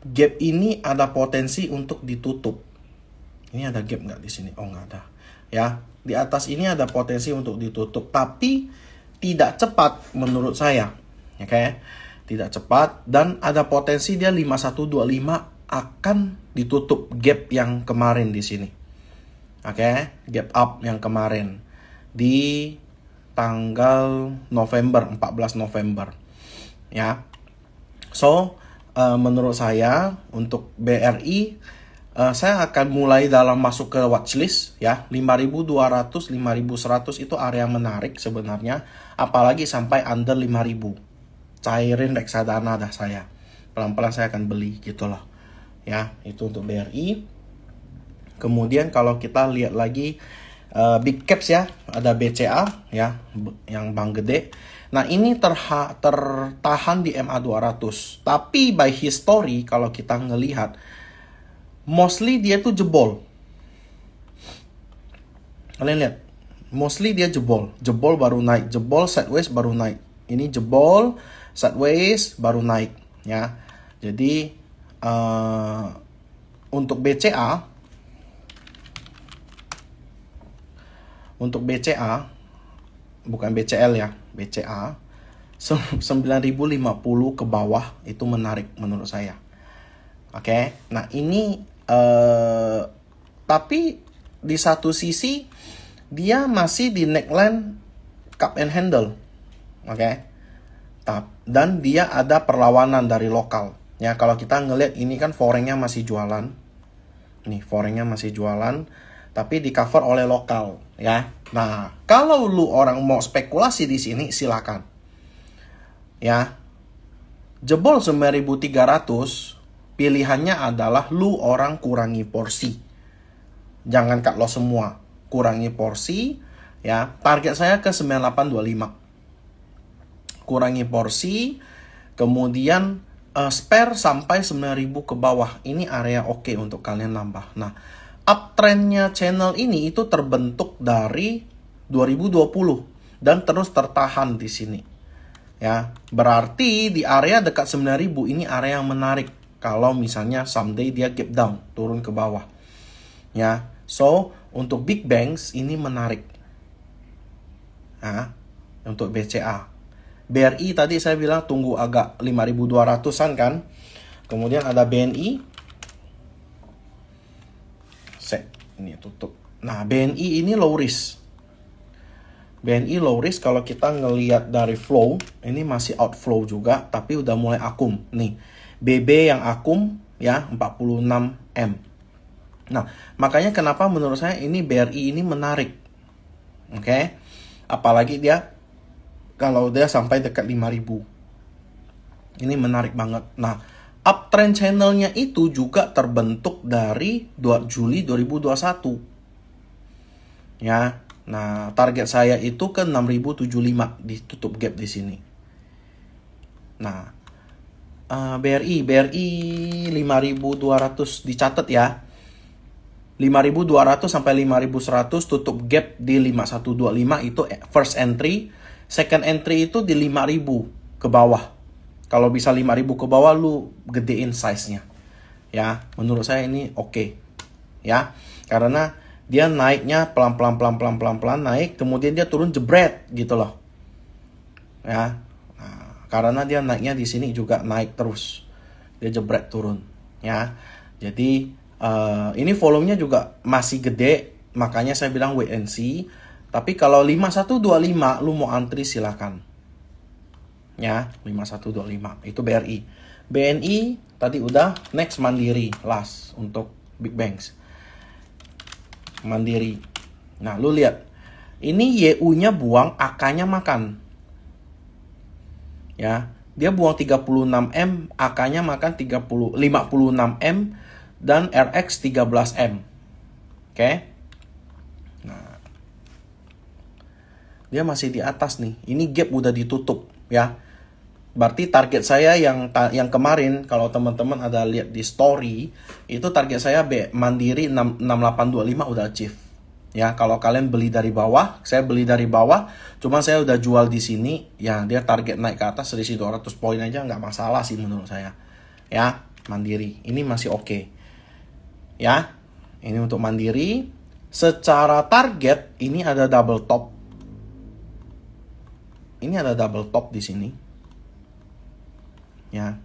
Gap ini ada potensi untuk ditutup. Ini ada gap nggak di sini? Oh, nggak ada. Ya, di atas ini ada potensi untuk ditutup, tapi tidak cepat menurut saya. Oke, tidak cepat dan ada potensi dia 5125 akan ditutup gap yang kemarin di sini. Oke, gap up yang kemarin di tanggal November, 14 November. Ya. So, menurut saya untuk BRI saya akan mulai dalam masuk ke watchlist ya. 5200, 5100 itu area menarik sebenarnya, apalagi sampai under 5000. Cairin reksadana dah saya. Pelan-pelan saya akan beli gitu loh. Ya, itu untuk BRI. Kemudian kalau kita lihat lagi big caps ya, ada BCA ya, yang bank gede. Nah, ini tertahan di MA 200. Tapi by history kalau kita ngelihat, mostly dia tuh jebol. Kalian lihat, mostly dia jebol. Jebol baru naik, jebol sideways baru naik. Ini jebol sideways baru naik ya. Jadi untuk BCA bukan BCL ya, BCA 9050 ke bawah itu menarik menurut saya. Oke, nah ini tapi di satu sisi dia masih di neckline cup and handle. Oke, dan dia ada perlawanan dari lokal. Ya, kalau kita ngelihat ini kan forengnya masih jualan. Nih, forengnya masih jualan, tapi di cover oleh lokal ya. Nah, kalau lu orang mau spekulasi di sini silakan. Ya. Jebol 9300, pilihannya adalah lu orang kurangi porsi. Jangan cut loss semua, kurangi porsi ya. Target saya ke 9825. Kurangi porsi, kemudian spare sampai 9000 ke bawah. Ini area oke untuk kalian nambah. Nah, uptrendnya channel ini itu terbentuk dari 2020 dan terus tertahan di sini. Ya, berarti di area dekat 9000 ini area yang menarik kalau misalnya someday dia gap down, turun ke bawah. Ya, so untuk big banks ini menarik. Nah, untuk BCA. BRI tadi saya bilang tunggu agak 5200-an kan. Kemudian ada BNI. Set, ini tutup. Nah, BNI ini low risk. BNI low risk kalau kita ngelihat dari flow, ini masih outflow juga, tapi udah mulai akum. Nih, BB yang akum ya, 46M. Nah, makanya kenapa menurut saya ini BRI ini menarik. Oke. Apalagi dia kalau dia sampai dekat 5000. Ini menarik banget. Nah, uptrend channelnya itu juga terbentuk dari 2 Juli 2021. Ya. Nah, target saya itu ke 6075, ditutup gap di sini. Nah, BRI 5200 dicatat ya. 5200 sampai 5100 tutup gap di 5125 itu first entry. Second entry itu di 5000 ke bawah. Kalau bisa 5000 ke bawah lu gedein size-nya. Ya, menurut saya ini oke. Ya, karena dia naiknya pelan-pelan naik, kemudian dia turun jebret gitu loh. Ya. Nah, karena dia naiknya di sini juga naik terus. Dia jebret turun, ya. Jadi ini volumenya juga masih gede, makanya saya bilang wait and see. Tapi kalau 5125 lu mau antri silakan. Ya, 5125 itu BRI. BNI tadi udah, next Mandiri last untuk big banks. Mandiri. Nah, lu lihat. Ini YU-nya buang, AK-nya makan. Ya, dia buang 36M, AK-nya makan 56M dan RX 13M. Oke. Nah, dia masih di atas nih. Ini gap udah ditutup ya. Berarti target saya yang kemarin kalau teman-teman ada lihat di story, itu target saya Mandiri 6825 udah achieve. Ya, kalau kalian beli dari bawah, saya beli dari bawah, cuma saya udah jual di sini, ya dia target naik ke atas selisih 200 poin aja nggak masalah sih menurut saya. Ya. Mandiri. Ini masih oke. Ya. Ini untuk Mandiri. Secara target ini ada double top. Ini ada double top di sini. Ya.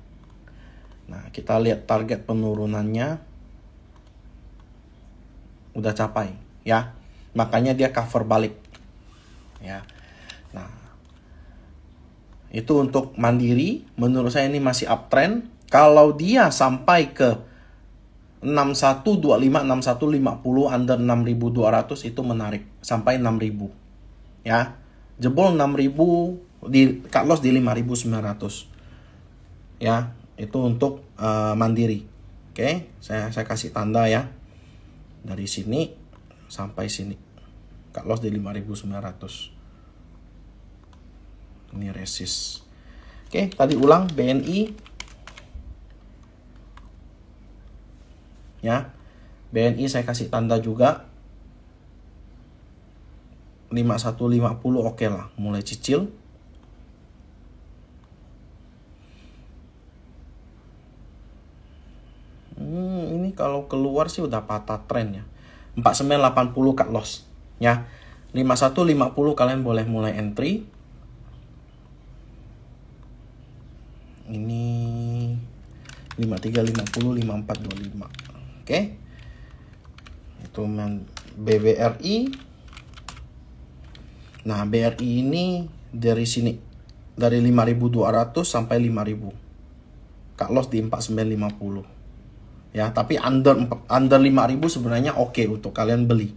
Nah, kita lihat target penurunannya udah capai, ya. Makanya dia cover balik. Ya. Nah, itu untuk Mandiri, menurut saya ini masih uptrend. Kalau dia sampai ke 6125, 6150 under 6200 itu menarik sampai 6000. Ya. Jebol 6000 di cut loss di 5900. Ya, itu untuk Mandiri. Oke, saya kasih tanda ya. Dari sini sampai sini. Cut loss di 5900. Ini resist. Oke, tadi ulang BNI. Ya. BNI saya kasih tanda juga. 5150 oke lah, mulai cicil. Ini kalau keluar sih udah patah tren ya. 4980 cut loss ya. 5150 kalian boleh mulai entry. Ini 5350, 5425. Oke. Itu BBRI. Nah, BRI ini dari sini dari 5200 sampai 5000. Cut loss di 4950. Ya, tapi under 5000 sebenarnya oke untuk kalian beli.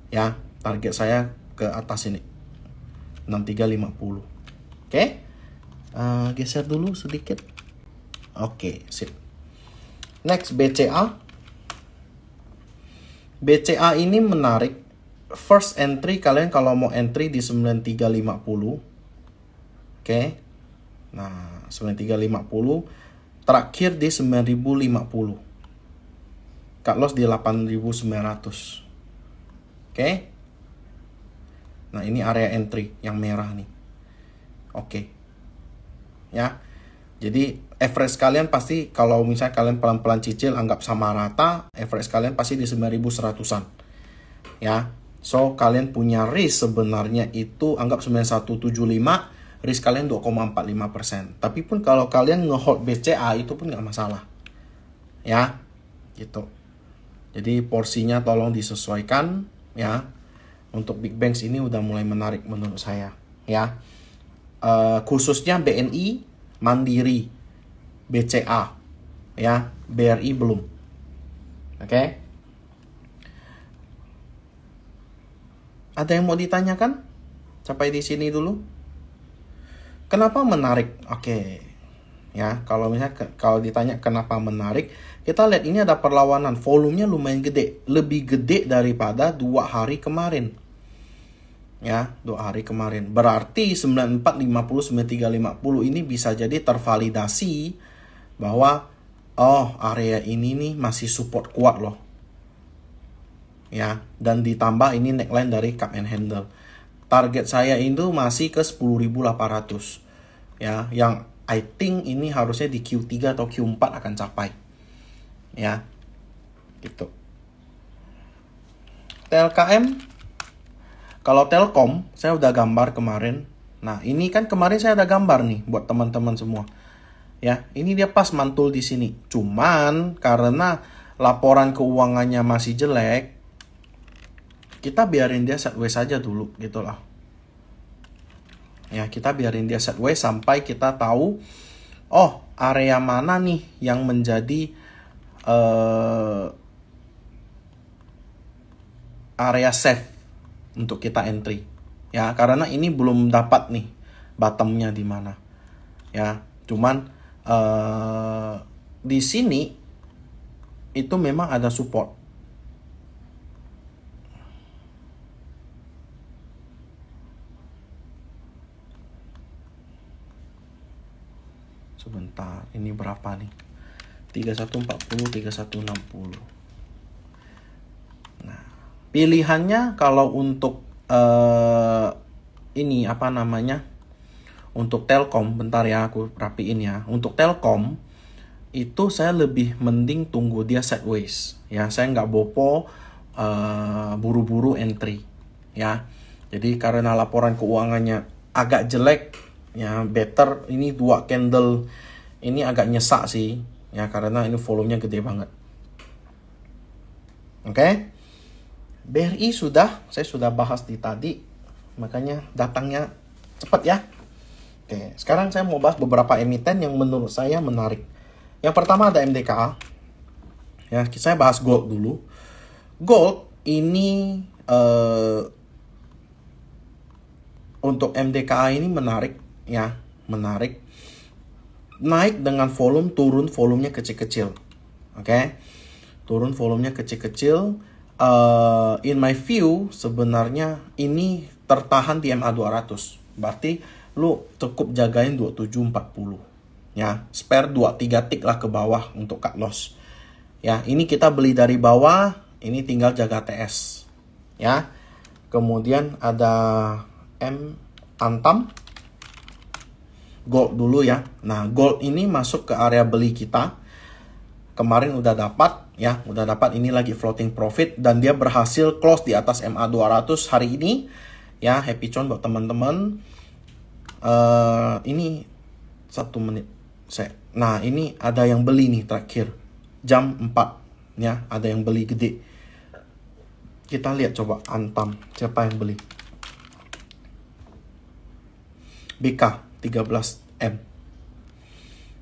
Ya, target saya ke atas ini. 6350. Oke. Geser dulu sedikit. Oke, sip. Next BCA. BCA ini menarik. First entry kalian kalau mau entry di 9350. Oke. Nah, 9350. Terakhir di 9050. Cut loss di 8900. Oke. Nah, ini area entry yang merah nih. Oke. Ya. Jadi average kalian pasti kalau misalnya kalian pelan-pelan cicil anggap sama rata, average kalian pasti di 9100-an. Ya. So, kalian punya risk sebenarnya itu anggap 9175, risk kalian 2,45%. Tapi pun kalau kalian ngehold BCA itu pun nggak masalah. Ya. Gitu. Jadi porsinya tolong disesuaikan ya. Untuk Big Banks ini udah mulai menarik menurut saya ya. Khususnya BNI, Mandiri, BCA ya, BRI belum. Oke. Ada yang mau ditanyakan? Sampai di sini dulu. Kenapa menarik? Oke. Ya, kalau misalnya kalau ditanya kenapa menarik, kita lihat ini ada perlawanan, volumenya lumayan gede, lebih gede daripada 2 hari kemarin. Ya, 2 hari kemarin. Berarti 9450, 9350 ini bisa jadi tervalidasi bahwa area ini nih masih support kuat loh. Ya, dan ditambah ini neckline dari cup and handle. Target saya itu masih ke 10.800. Ya, yang I think ini harusnya di Q3 atau Q4 akan capai. Ya. Gitu. TLKM. Kalau Telkom, saya udah gambar kemarin. Nah, ini kan kemarin saya udah gambar nih buat teman-teman semua. Ya, ini dia pas mantul di sini. Cuman karena laporan keuangannya masih jelek, kita biarin dia sideways saja dulu gitu lah. Ya, kita biarin dia sideways sampai kita tahu area mana nih yang menjadi area safe untuk kita entry. Ya, karena ini belum dapat nih bottomnya di mana. Ya, cuman di sini itu memang ada support. Sebentar, ini berapa nih? 3140, 3160. Nah, pilihannya kalau untuk ini apa namanya? Untuk Telkom, bentar ya aku rapiin ya. Untuk Telkom itu saya lebih mending tunggu dia sideways. Ya, saya nggak bopo buru-buru entry. Ya, jadi karena laporan keuangannya agak jelek, ya better ini 2 candle ini agak nyesak sih. Ya, karena ini volumenya gede banget. Oke. BRI saya sudah bahas di tadi, makanya datangnya cepat ya. Oke, sekarang saya mau bahas beberapa emiten yang menurut saya menarik. Yang pertama ada MDKA. Ya, saya bahas gold dulu. Gold ini untuk MDKA ini menarik ya, menarik. Naik dengan volume, turun volumenya kecil-kecil. Oke. Turun volumenya kecil-kecil. In my view sebenarnya ini tertahan di MA 200. Berarti lu cukup jagain 2740. Ya, spare 2-3 tick lah ke bawah untuk cut loss. Ya, ini kita beli dari bawah, ini tinggal jaga TS. Ya. Kemudian ada Antam. Gold dulu ya. Nah, gold ini masuk ke area beli kita. Kemarin udah dapat ya, udah dapat, ini lagi floating profit dan dia berhasil close di atas MA 200 hari ini. Ya, happy con buat teman-teman. Ini 1 menit. Nah, ini ada yang beli nih terakhir. Jam 4 ya, ada yang beli gede. Kita lihat coba Antam, siapa yang beli? BK 13M.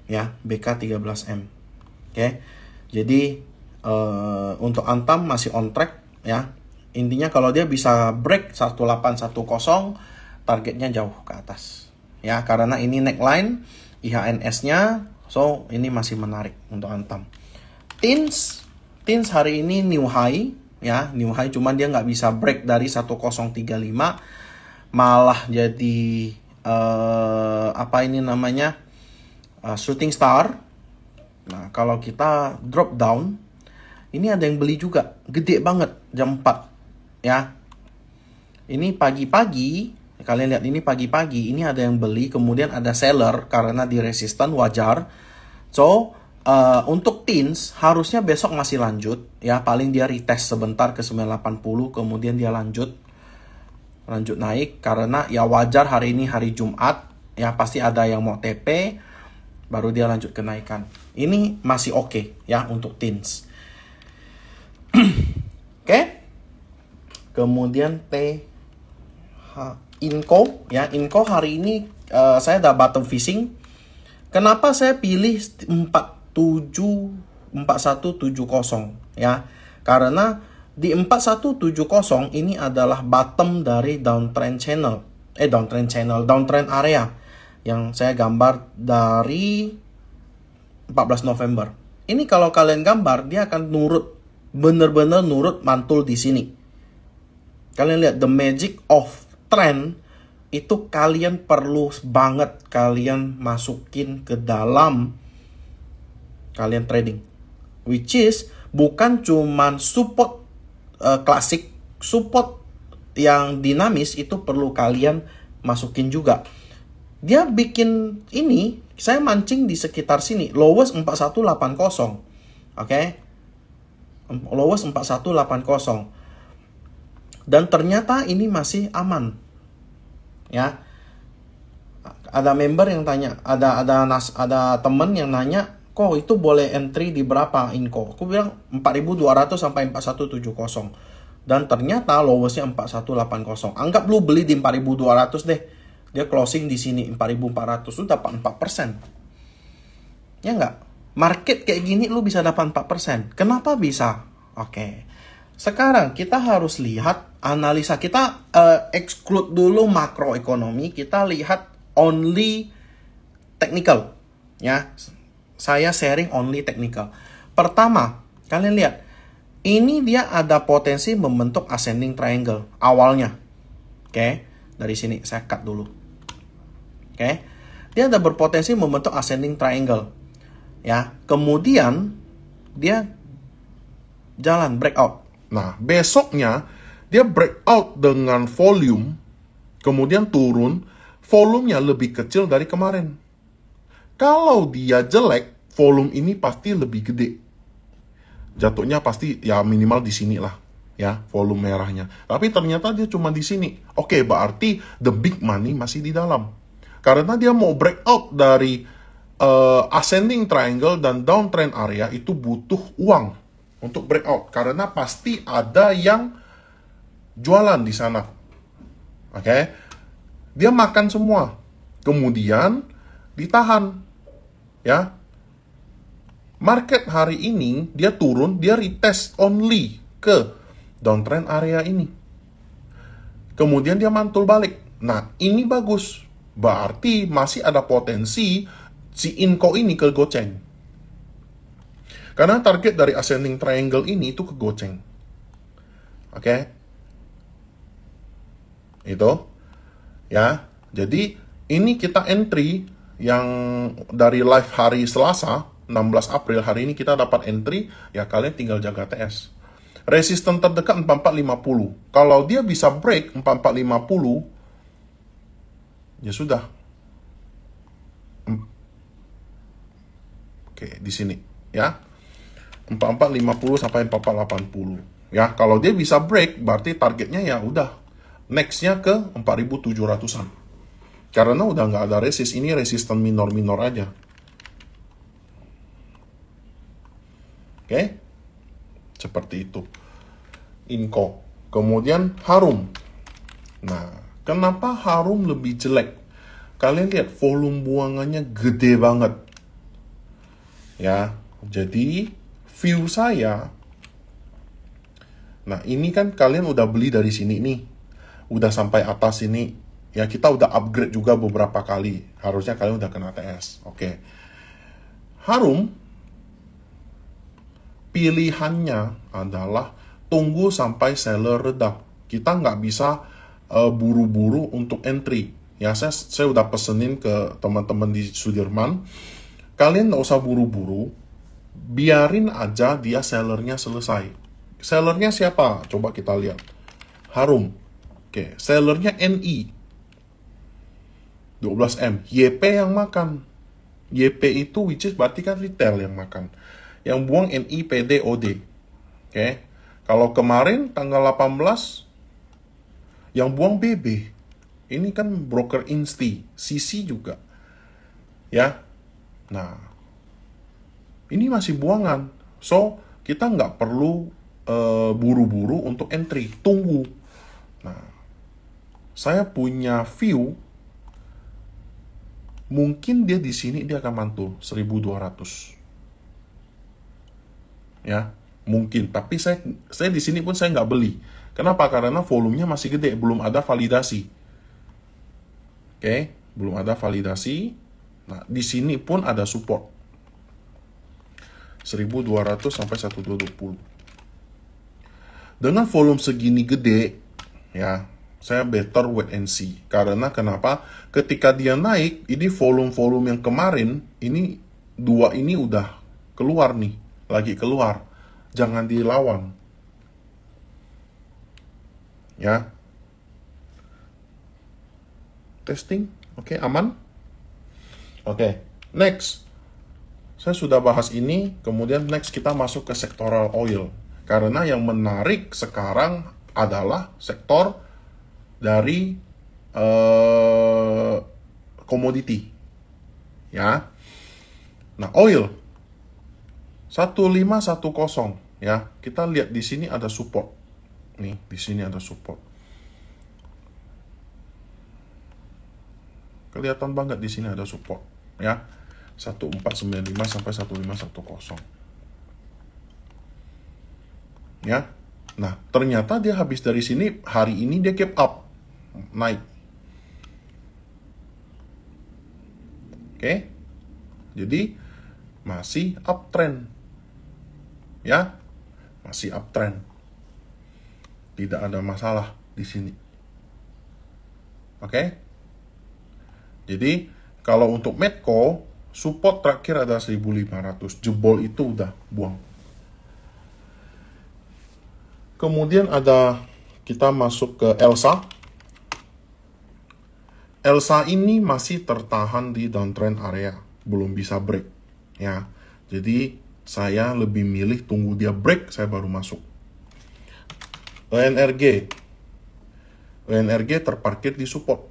Ya, BK 13M. Oke. Jadi untuk Antam masih on track ya. Intinya kalau dia bisa break 1810, targetnya jauh ke atas. Ya, karena ini neckline IHNS-nya, so ini masih menarik untuk Antam. Tins hari ini new high ya, new high, cuman dia nggak bisa break dari 1035, malah jadi apa ini namanya shooting star. Nah, kalau kita drop down, ini ada yang beli juga, gede banget jam 4 ya. Ini pagi-pagi, kalian lihat ini pagi-pagi, ini ada yang beli, kemudian ada seller karena di resisten, wajar. So untuk Tins harusnya besok masih lanjut ya, paling dia retest sebentar ke 980, kemudian dia lanjut naik karena ya wajar, hari ini hari Jumat ya, pasti ada yang mau TP baru dia lanjut kenaikan. Ini masih oke ya untuk Tins. Oke. Kemudian Inco ya, Inco hari ini saya udah bottom fishing. Kenapa saya pilih 4170 ya? Karena di 4170 ini adalah bottom dari downtrend area yang saya gambar dari 14 November. Ini kalau kalian gambar, dia akan bener-bener nurut mantul di sini. Kalian lihat the magic of trend itu, kalian perlu banget kalian masukin ke dalam kalian trading, which is bukan cuman support klasik, support yang dinamis itu perlu kalian masukin juga. Dia bikin ini, saya mancing di sekitar sini, lowest 4180. Oke. Lowest 4180. Dan ternyata ini masih aman. Ya. Ada member yang tanya, ada temen yang nanya, kok itu boleh entry di berapa Inco? Aku bilang 4200 sampai 4170. Dan ternyata lowestnya 4180. Anggap lu beli di 4200 deh. Dia closing di sini 4400, lu dapat 4%. Ya enggak? Market kayak gini lu bisa dapat 4%. Kenapa bisa? Oke. Sekarang kita harus lihat analisa kita, exclude dulu makroekonomi, kita lihat only technical. Ya. Saya sharing only technical. Pertama, kalian lihat. Ini dia ada potensi membentuk ascending triangle awalnya. Oke. Dari sini saya cut dulu. Oke. Dia ada berpotensi membentuk ascending triangle. Ya, kemudian dia jalan breakout. Nah, besoknya dia breakout dengan volume, kemudian turun, volumenya lebih kecil dari kemarin. Kalau dia jelek, volume ini pasti lebih gede. Jatuhnya pasti ya minimal di sini lah, ya, volume merahnya. Tapi ternyata dia cuma di sini. Oke, berarti the big money masih di dalam. Karena dia mau breakout dari ascending triangle dan downtrend area, itu butuh uang untuk breakout. Karena pasti ada yang jualan di sana. Oke. Dia makan semua. Kemudian ditahan. Ya. Market hari ini dia turun, dia retest only ke downtrend area ini. Kemudian dia mantul balik. Nah, ini bagus. Berarti masih ada potensi si Inco ini ke goceng. Karena target dari ascending triangle ini itu ke goceng. Oke. Itu. Ya. Jadi ini kita entry yang dari live hari Selasa 16 April, hari ini kita dapat entry, ya kalian tinggal jaga TS. Resisten terdekat 4450. Kalau dia bisa break 4450, ya sudah. Oke, di sini ya. 4450 sampai 4480. Ya, kalau dia bisa break, berarti targetnya ya udah. Next-nya ke 4700-an. Karena udah nggak ada resist, ini resisten minor-minor aja. Oke, seperti itu. Inco. Kemudian Harum. Nah, kenapa Harum lebih jelek? Kalian lihat volume buangannya gede banget. Ya, jadi view saya. Nah, ini kan kalian udah beli dari sini nih. Udah sampai atas ini. Ya, kita udah upgrade juga beberapa kali. Harusnya kalian udah kena TS. Oke. Harum pilihannya adalah tunggu sampai seller reda. Kita nggak bisa buru-buru untuk entry. Ya, saya udah pesenin ke teman-teman di Sudirman. Kalian nggak usah buru-buru. Biarin aja dia sellernya selesai. Sellernya siapa? Coba kita lihat. Harum. Oke, sellernya NI. 12M. YP yang makan. YP itu which is berarti kan retail yang makan. Yang buang NI, PD, OD. Oke. Kalau kemarin tanggal 18 yang buang BB. Ini kan broker insti, CC juga. Ya. Nah. Ini masih buangan. So, kita nggak perlu buru-buru untuk entry. Tunggu. Nah. Saya punya view. Mungkin dia di sini dia akan mantul 1200. Ya, mungkin. Tapi saya di sini pun saya nggak beli. Kenapa? Karena volumenya masih gede, belum ada validasi. Oke, belum ada validasi. Nah, di sini pun ada support. 1200 sampai 1220. Dengan volume segini gede, ya, saya better wait and see. Karena kenapa? Ketika dia naik, ini volume-volume yang kemarin, ini dua ini udah keluar nih. Lagi keluar, jangan dilawan. Ya. Testing, oke, aman? Oke, next. Saya sudah bahas ini, kemudian next kita masuk ke sektoral oil. Karena yang menarik sekarang adalah sektor dari komoditi. Ya. Nah, oil 1510 ya. Kita lihat di sini ada support. Nih, di sini ada support. Kelihatan banget di sini ada support ya. 1495 sampai 1510. Ya. Nah, ternyata dia habis dari sini, hari ini dia keep up. Naik. Oke. Jadi masih uptrend. Ya, masih uptrend. Tidak ada masalah di sini. Oke. Jadi, kalau untuk Medco, support terakhir ada 1500. Jebol itu udah buang. Kemudian kita masuk ke Elsa. Elsa ini masih tertahan di downtrend area. Belum bisa break. Ya. Jadi saya lebih milih tunggu dia break, saya baru masuk. ENRG terparkir di support.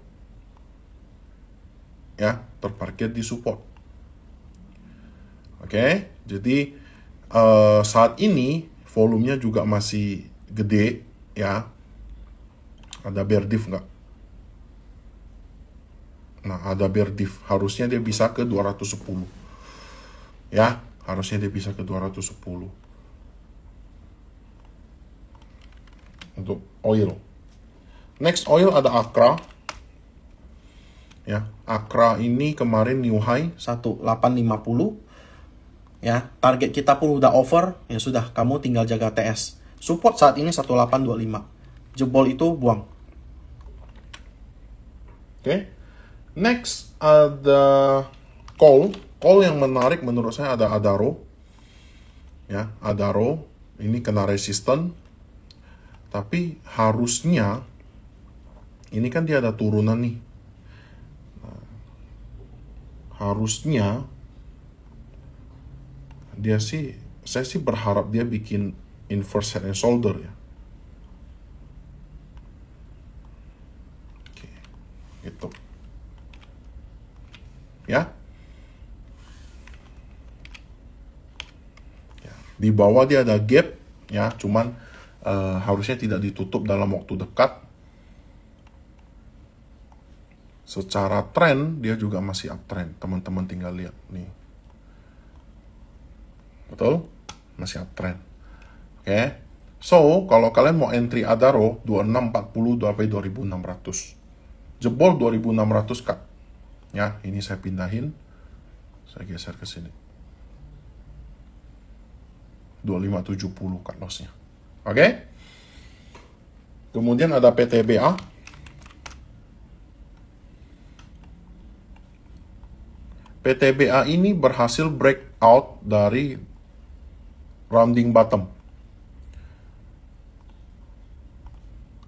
Ya, terparkir di support. Oke, jadi saat ini volumenya juga masih gede, ya. Ada bear diff nggak? Nah, ada bear diff. Harusnya dia bisa ke 210. Ya, harusnya dia bisa ke 210. Untuk oil. Next oil ada Accra. Ya, Accra ini kemarin new high 1850. Ya, target kita pun udah over, ya sudah, kamu tinggal jaga TS. Support saat ini 1825. Jebol itu buang. Oke. Next ada call. Call yang menarik menurut saya ada Adaro. Ya, Adaro ini kena resisten. Tapi harusnya ini kan dia ada turunan nih. Nah, harusnya dia sih, saya sih berharap dia bikin inverse head and shoulder ya. Oke, gitu. Ya. Di bawah dia ada gap, ya, cuman harusnya tidak ditutup dalam waktu dekat. Secara tren dia juga masih uptrend, teman-teman tinggal lihat nih. Betul? Masih uptrend. Oke. So, kalau kalian mau entry Adaro 2640 sampai 2600. Jebol 2600 Kak. Ya, ini saya pindahin. Saya geser ke sini. 2570 cut loss-nya. Oke. Kemudian ada PTBA. PTBA ini berhasil breakout dari rounding bottom.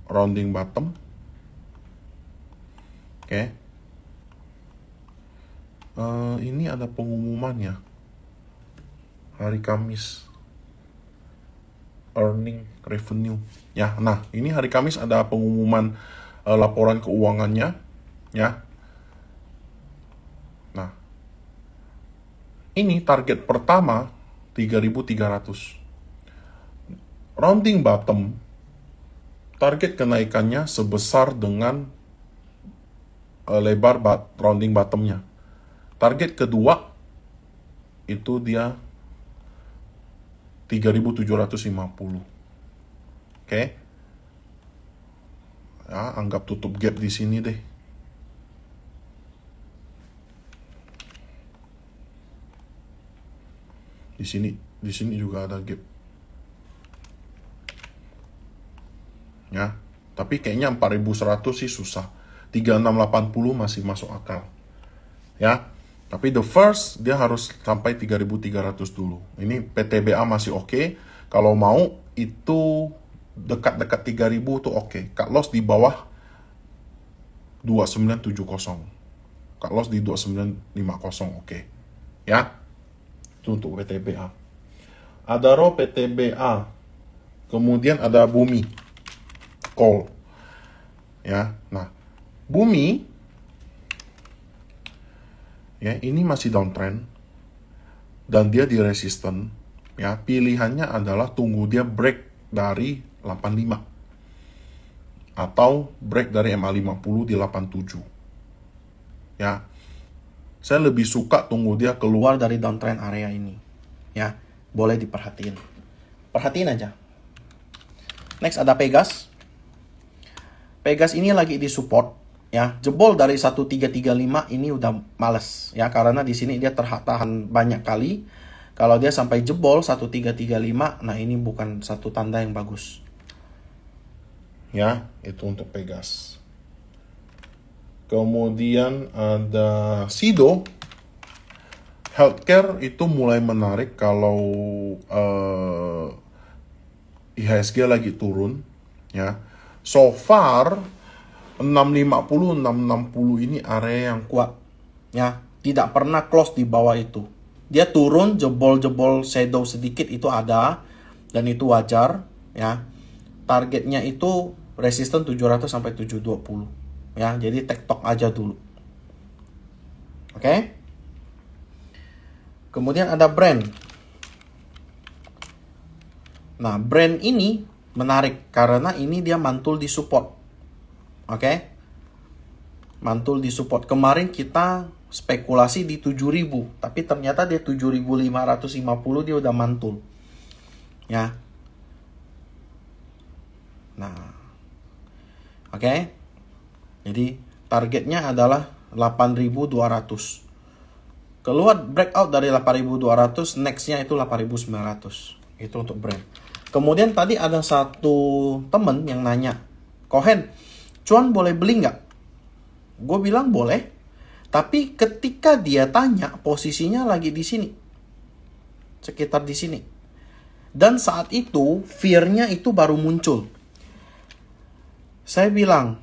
Rounding bottom. Oke. Ini ada pengumumannya. Hari Kamis. Earning revenue. Ya, nah ini hari Kamis ada pengumuman laporan keuangannya. Ya. Nah. Ini target pertama 3.300. Rounding bottom, target kenaikannya sebesar dengan lebar rounding bottomnya. Target kedua itu dia 3.750. Oke. Ya, anggap tutup gap di sini deh. Di sini juga ada gap. Ya, tapi kayaknya 4.100 sih susah. 3.680 masih masuk akal. Ya. Tapi the first dia harus sampai 3.300 dulu. Ini PTBA masih oke. Kalau mau itu dekat-dekat 3.000 tuh oke. Cut loss di bawah 2970. Cut loss di 2950 oke. Ya. Itu untuk PTBA. Adaro PTBA. Kemudian ada Bumi. Call. Ya. Nah, Bumi ya, ini masih downtrend dan dia di resisten. Ya, pilihannya adalah tunggu dia break dari 85 atau break dari MA50 di 87. Ya. Saya lebih suka tunggu dia keluar dari downtrend area ini. Ya, boleh diperhatiin. Perhatiin aja. Next ada Pegas. Pegas ini lagi di support. Ya, jebol dari 1335 ini udah males ya, karena di sini dia tertahan banyak kali. Kalau dia sampai jebol 1335, nah ini bukan satu tanda yang bagus. Ya, itu untuk Pegas. Kemudian ada Sido. Healthcare itu mulai menarik kalau IHSG lagi turun. Ya, so far 650, 660 ini area yang kuat. Ya, tidak pernah close di bawah itu. Dia turun, jebol-jebol shadow sedikit itu ada, dan itu wajar ya. Targetnya itu resisten 700 sampai 720 ya. Jadi tektok aja dulu. Oke. Kemudian ada brand. Nah, brand ini menarik karena ini dia mantul di support. Oke. Mantul di support. Kemarin kita spekulasi di 7.000, tapi ternyata dia 7.550 dia udah mantul. Ya. Nah. Oke. Jadi targetnya adalah 8.200. Keluar breakout dari 8.200, nextnya itu 8.900. Itu untuk brand. Kemudian tadi ada satu temen yang nanya, Kohen, cuan boleh beli nggak? Gue bilang boleh. Tapi ketika dia tanya, posisinya lagi di sini. Sekitar di sini. Dan saat itu, fear-nya itu baru muncul. Saya bilang,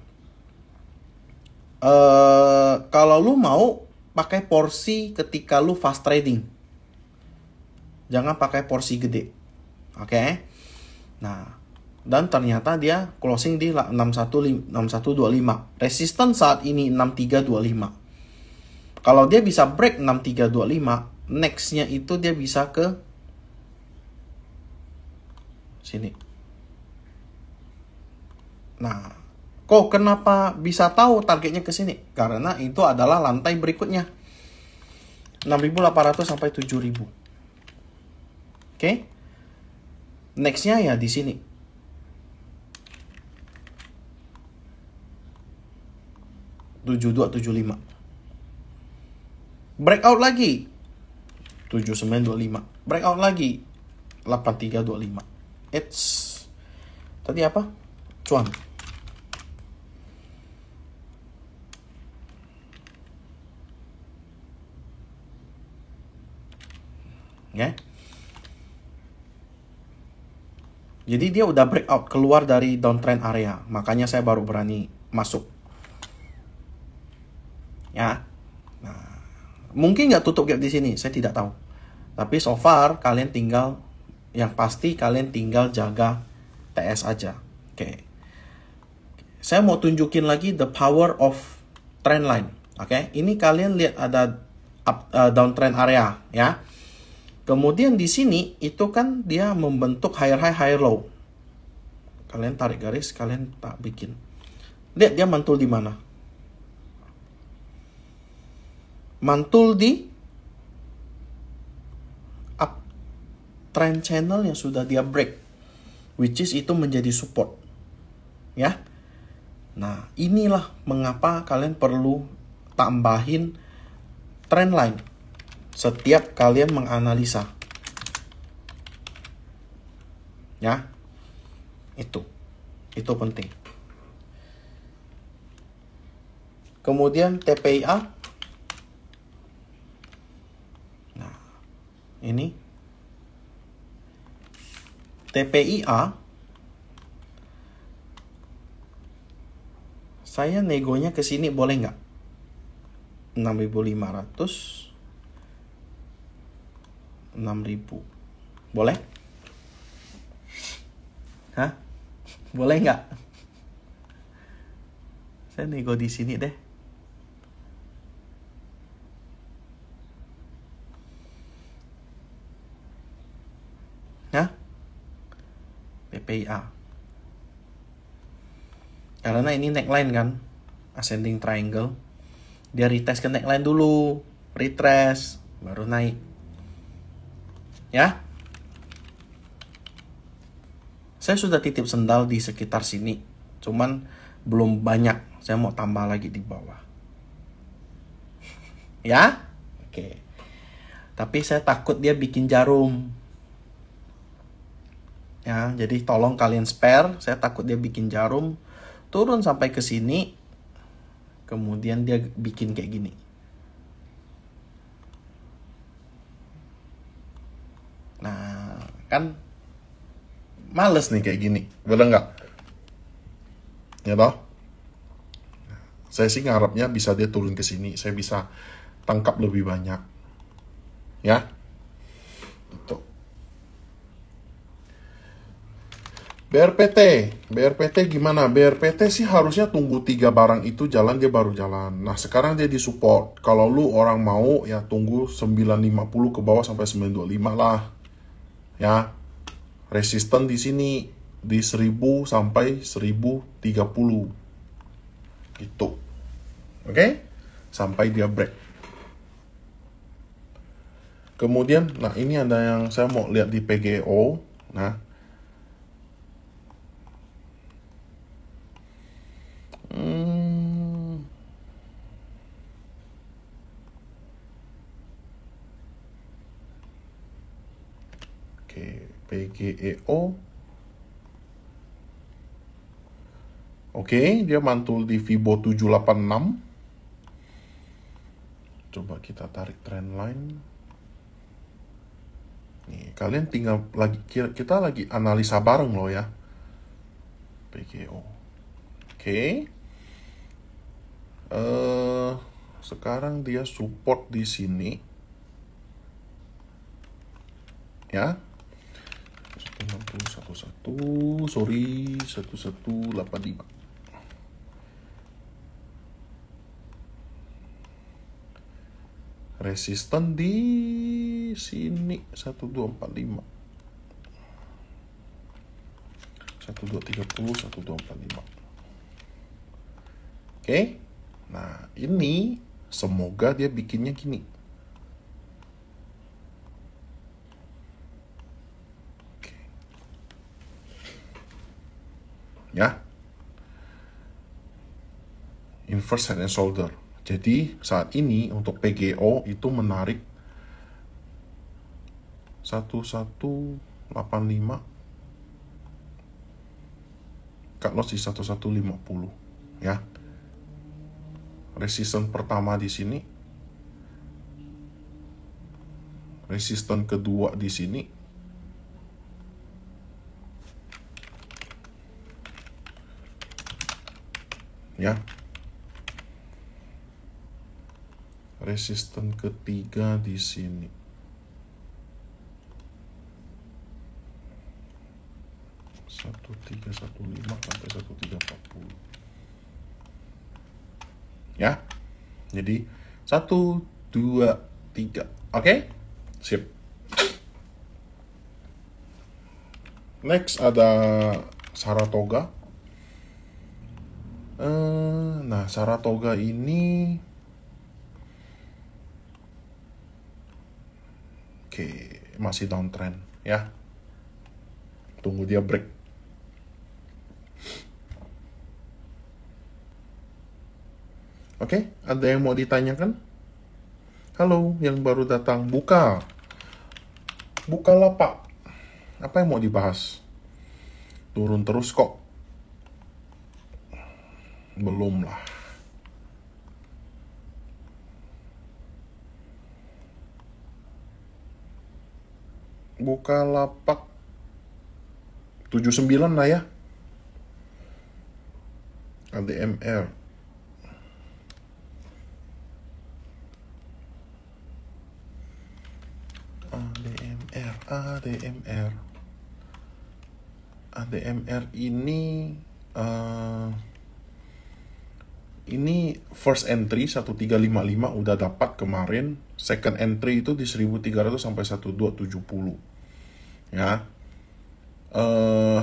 kalau lu mau, pakai porsi ketika lu fast trading. Jangan pakai porsi gede. Oke. Nah, dan ternyata dia closing di 6125. Resisten saat ini 6325. Kalau dia bisa break 6325, nextnya itu dia bisa ke sini. Nah, kok kenapa bisa tahu targetnya ke sini? Karena itu adalah lantai berikutnya. 6.800 sampai 7.000. Oke. Nextnya ya di sini. 7275. Breakout lagi. 7925. Breakout lagi. 8325. Tadi apa? Cuan. Ya. Jadi dia udah breakout keluar dari downtrend area, makanya saya baru berani masuk. Ya. Nah, mungkin nggak tutup gap di sini, saya tidak tahu. Tapi so far kalian tinggal, yang pasti kalian tinggal jaga TS aja. Oke. Saya mau tunjukin lagi the power of trend line. Oke. Ini kalian lihat ada downtrend area, ya. Kemudian di sini itu kan dia membentuk higher high, higher low. Kalian tarik garis, kalian tak bikin. Lihat dia mantul di mana? Mantul di up trend channel yang sudah dia break, which is itu menjadi support. Ya. Nah, inilah mengapa kalian perlu tambahin trend line setiap kalian menganalisa. Ya. Itu penting. Kemudian TPIA. Nah, ini TPIA saya negonya ke sini boleh nggak? 6.500 6.000. Boleh? Hah? Boleh nggak? Saya nego di sini deh. Hah? PPIA. Karena ini neckline kan, ascending triangle. Dia retest ke neckline dulu, retrace, baru naik. Ya. Saya sudah titip sendal di sekitar sini. Cuman belum banyak. Saya mau tambah lagi di bawah. Ya? Oke. Tapi saya takut dia bikin jarum. Ya, jadi tolong kalian spare. Saya takut dia bikin jarum. Turun sampai ke sini. Kemudian dia bikin kayak gini. Nah, kan males nih kayak gini, bener nggak? Ya toh? Saya sih ngarepnya bisa dia turun ke sini, saya bisa tangkap lebih banyak. Ya. Itu. BRPT gimana? BRPT sih harusnya tunggu 3 barang itu jalan, dia baru jalan. Nah, sekarang dia di support. Kalau lu orang mau, ya tunggu 950 ke bawah sampai 925 lah. Ya. Resisten di sini di 1000 sampai 1030. Gitu. Oke? Sampai dia break. Kemudian, nah ini ada yang saya mau lihat di PGO. Nah, oke, PGEO. Oke, dia mantul di Fibo 786. Coba kita tarik trendline. Nih, kalian tinggal lagi, kita lagi analisa bareng loh ya. PGO. Oke. Sekarang dia support di sini. Ya. 111, sorry, 1185. Resisten di sini 1245. 1230, 1245. Oke. Nah, ini semoga dia bikinnya gini. Oke. Ya. Inverse head and shoulder. Jadi saat ini untuk PGO itu menarik 1185, cut loss di 1150 ya. Resisten pertama di sini, resisten kedua di sini, ya. Resisten ketiga di sini. Satu 1315 sampai 1340. Ya. Jadi 1 2 3. Oke? Sip. Next ada Saratoga. Nah, Saratoga ini masih downtrend ya. Tunggu dia break. Oke, ada yang mau ditanyakan? Halo, yang baru datang, buka lapak. Apa yang mau dibahas? Turun terus kok. Belum lah. Bukalapak 79 lah ya. ADMR. ADMR ini first entry 1355 udah dapat kemarin, second entry itu di 1300 sampai 1270 ya.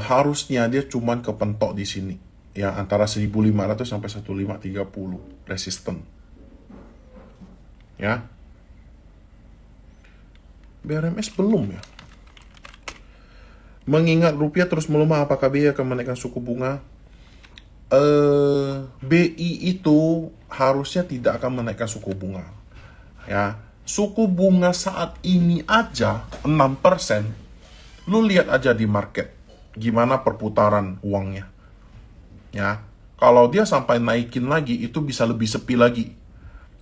Harusnya dia cuman kepentok di sini ya, antara 1500 sampai 1530 resisten ya. BRMS belum ya. Mengingat rupiah terus melemah, apakah BI akan menaikkan suku bunga? BI itu harusnya tidak akan menaikkan suku bunga. Ya, suku bunga saat ini aja 6%. Lu lihat aja di market gimana perputaran uangnya. Ya, kalau dia sampai naikin lagi itu bisa lebih sepi lagi.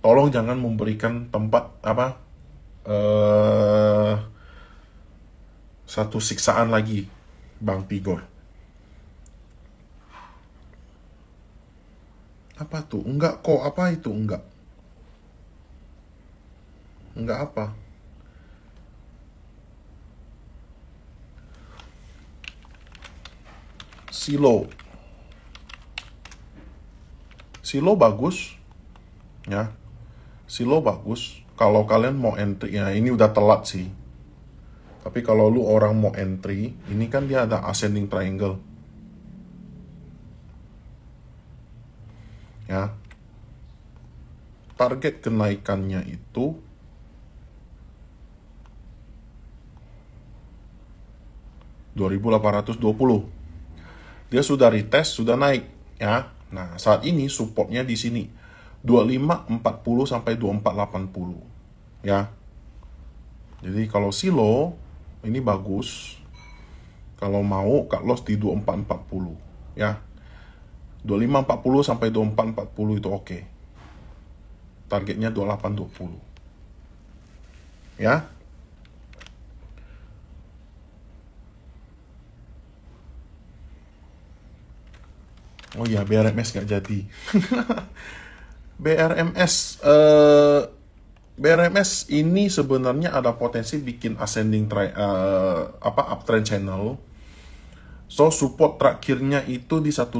Tolong jangan memberikan tempat satu siksaan lagi, Bang Tigor. Apa tuh? Enggak kok, apa itu enggak? Enggak apa? Silo. Silo bagus. Ya. Silo bagus. Kalau kalian mau entry, ya ini udah telat sih. Tapi kalau lu orang mau entry, ini kan dia ada ascending triangle. Ya. Target kenaikannya itu 2.820. Dia sudah retest, sudah naik, ya. Nah, saat ini supportnya di sini 2540 sampai 2480, ya. Jadi kalau silo ini bagus. Kalau mau cut loss di 2440, ya. 2540 sampai 2440 itu oke. Targetnya 2820. Ya. Oh iya, BRMS nggak jadi. BRMS BRMS ini sebenarnya ada potensi bikin ascending uptrend channel. So support terakhirnya itu di 156.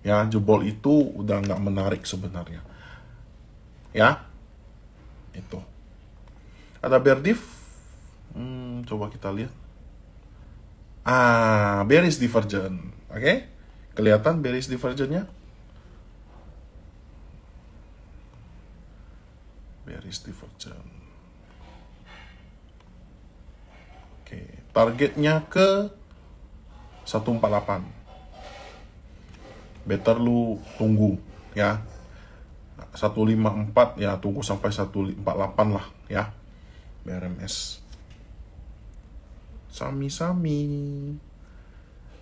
Ya, jebol itu udah nggak menarik sebenarnya. Ya. Itu. Ada bear div. Coba kita lihat. Bearish divergent. Oke? Kelihatan bearish divergentnya? Bearish divergent. Oke, targetnya ke 148. Better lu tunggu, ya. 154 ya, tunggu sampai 148 lah, ya. BRMS. Sami-sami.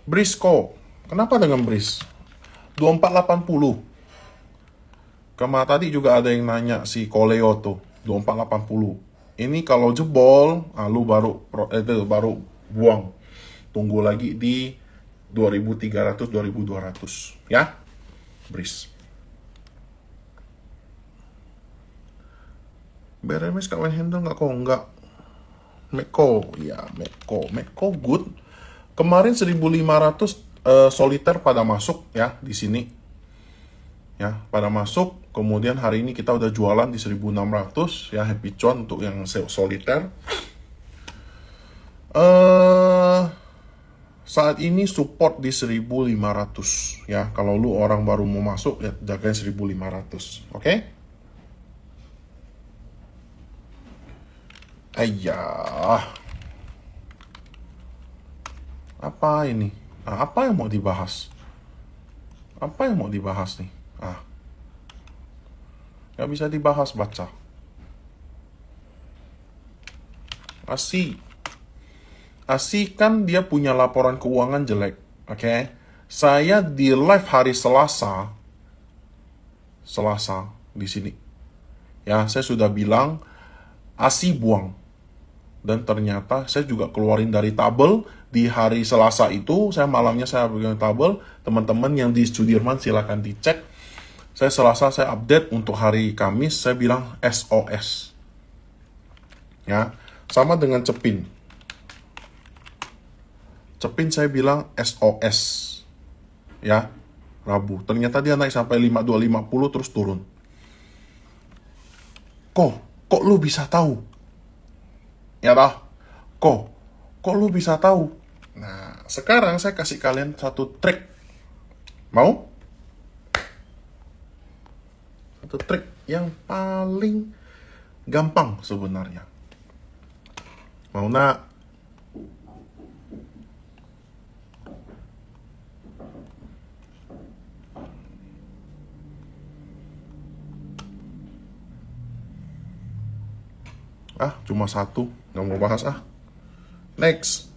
Brisco. Kenapa dengan Bris? 2480. Kemarin tadi juga ada yang nanya si Koleo tuh, 2480. Ini kalau jebol, lu baru buang. Tunggu lagi di 2300 2200, ya. Bris. BRMS kawan handle nggak kok? Nggak. Meko, ya Meko good. Kemarin 1500 soliter pada masuk, ya, di sini. Ya, pada masuk. Kemudian hari ini kita udah jualan di 1600, ya, happy con untuk yang soliter. Saat ini support di 1500, ya. Kalau lu orang baru mau masuk, ya jagain 1500, oke? Ayah. Apa ini? Apa yang mau dibahas? Apa yang mau dibahas nih? Nggak bisa dibahas, baca. Asi kan dia punya laporan keuangan jelek, oke? Saya di live hari Selasa di sini, ya, saya sudah bilang Asi buang, dan ternyata saya juga keluarin dari tabel di hari Selasa itu. Saya malamnya saya bikin tabel, teman-teman yang di Sudirman silakan dicek. Saya Selasa saya update untuk hari Kamis, saya bilang SOS, ya. Sama dengan Cepin saya bilang SOS, ya, Rabu. Ternyata dia naik sampai 5250 terus turun. Kok lu bisa tahu? Ya dah. Kok lu bisa tahu? Nah, sekarang saya kasih kalian satu trik. Mau? Satu trik yang paling gampang sebenarnya. Mau nak? Cuma satu, nggak mau bahas. Next.